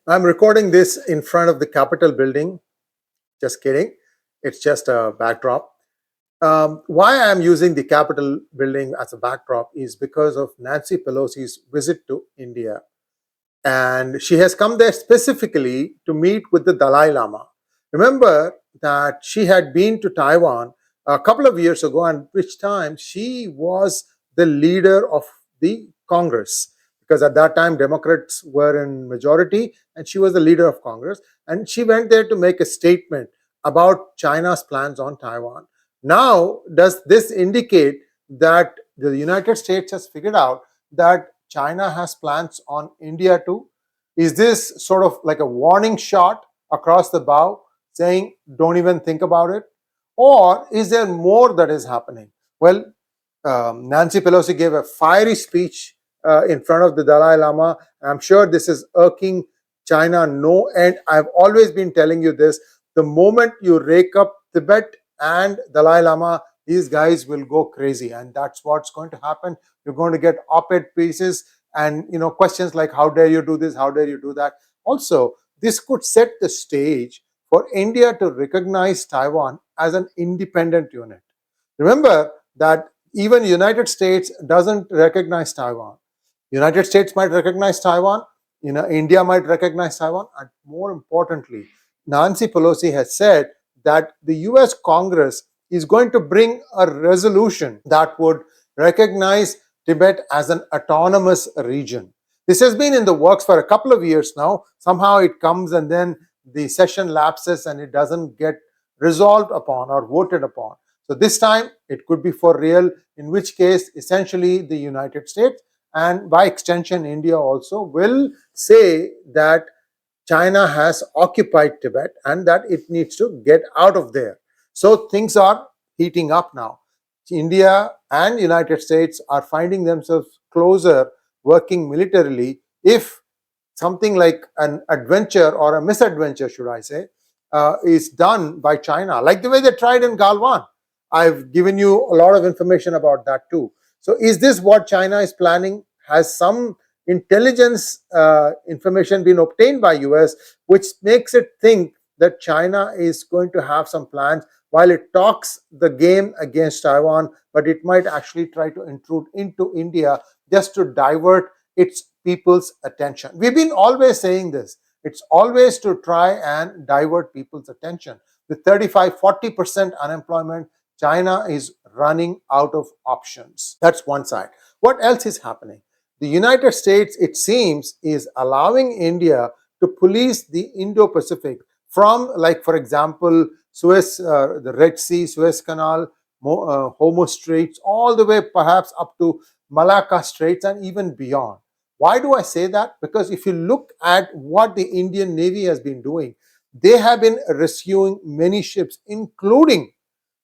I'm recording this in front of the Capitol building. Just kidding. It's just a backdrop. Why I'm using the Capitol building as a backdrop is because of Nancy Pelosi's visit to India. And she has come there specifically to meet with the Dalai Lama. Remember that she had been to Taiwan a couple of years ago, and which time she was the leader of the Congress, because at that time Democrats were in majority and she was the leader of Congress, and she went there to make a statement about China's plans on Taiwan. Now, does this indicate that the United States has figured out that China has plans on India too? Is this sort of like a warning shot across the bow saying, don't even think about it? Or is there more that is happening? Well, Nancy Pelosi gave a fiery speech in front of the Dalai Lama. I'm sure this is irking China no end. I've always been telling you this. The moment you rake up Tibet and Dalai Lama, these guys will go crazy, and that's what's going to happen. You're going to get op-ed pieces and questions like, how dare you do this, how dare you do that. Also, this could set the stage for India to recognize Taiwan as an independent unit. Remember that even United States doesn't recognize Taiwan. United States might recognize Taiwan, India might recognize Taiwan, and more importantly, Nancy Pelosi has said that the US Congress is going to bring a resolution that would recognize Tibet as an autonomous region. This has been in the works for a couple of years now. Somehow it comes and then the session lapses and it doesn't get resolved upon or voted upon. So this time it could be for real, in which case essentially the United States and by extension India also will say that China has occupied Tibet and that it needs to get out of there. So things are heating up now. India and United States are finding themselves closer working militarily if something like an adventure or a misadventure, should I say, is done by China, like the way they tried in Galwan. I've given you a lot of information about that too. So is this what China is planning? Has some intelligence information been obtained by US, which makes it think that China is going to have some plans while it talks the game against Taiwan, but it might actually try to intrude into India just to divert its people's attention. We've been always saying this. It's always to try and divert people's attention. With 35-40% unemployment, China is running out of options. That's one side. What else is happening? The United States, it seems, is allowing India to police the Indo-Pacific from, like, for example, Suez, the Red Sea, Suez Canal, Hormuz Straits, all the way perhaps up to Malacca Straits and even beyond. Why do I say that? Because if you look at what the Indian Navy has been doing, they have been rescuing many ships, including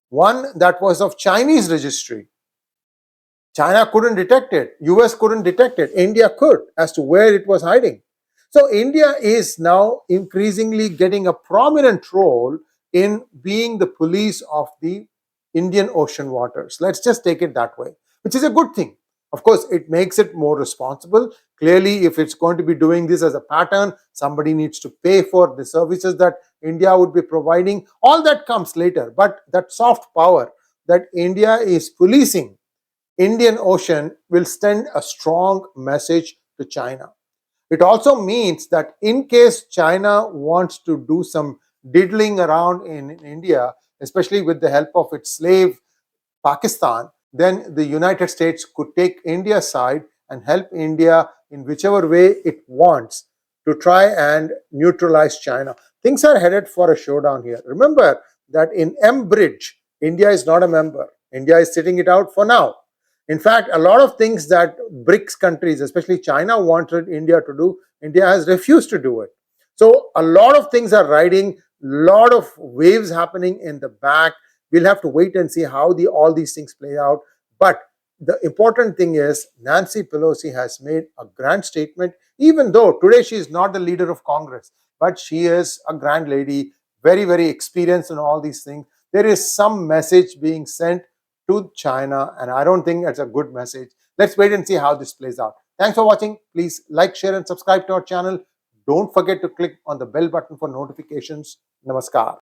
one that was of Chinese registry. China couldn't detect it. US couldn't detect it. India could, as to where it was hiding. So India is now increasingly getting a prominent role in being the police of the Indian Ocean waters. Let's just take it that way, which is a good thing. Of course, it makes it more responsible. Clearly, if it's going to be doing this as a pattern, somebody needs to pay for the services that India would be providing. All that comes later. But that soft power that India is policing Indian Ocean will send a strong message to China. It also means that in case China wants to do some diddling around in India, especially with the help of its slave Pakistan, then the United States could take India's side and help India in whichever way it wants to try and neutralize China. Things are headed for a showdown here. Remember that in M-Bridge, India is not a member. India is sitting it out for now. In fact, a lot of things that BRICS countries, especially China, wanted India to do, India has refused to do it. So a lot of things are riding, a lot of waves happening in the back. We'll have to wait and see how all these things play out. But the important thing is Nancy Pelosi has made a grand statement, even though today she is not the leader of Congress, but she is a grand lady, very, very experienced in all these things. There is some message being sent to China, and I don't think it's a good message. Let's wait and see how this plays out. Thanks for watching. Please like, share, and subscribe to our channel. Don't forget to click on the bell button for notifications. Namaskar.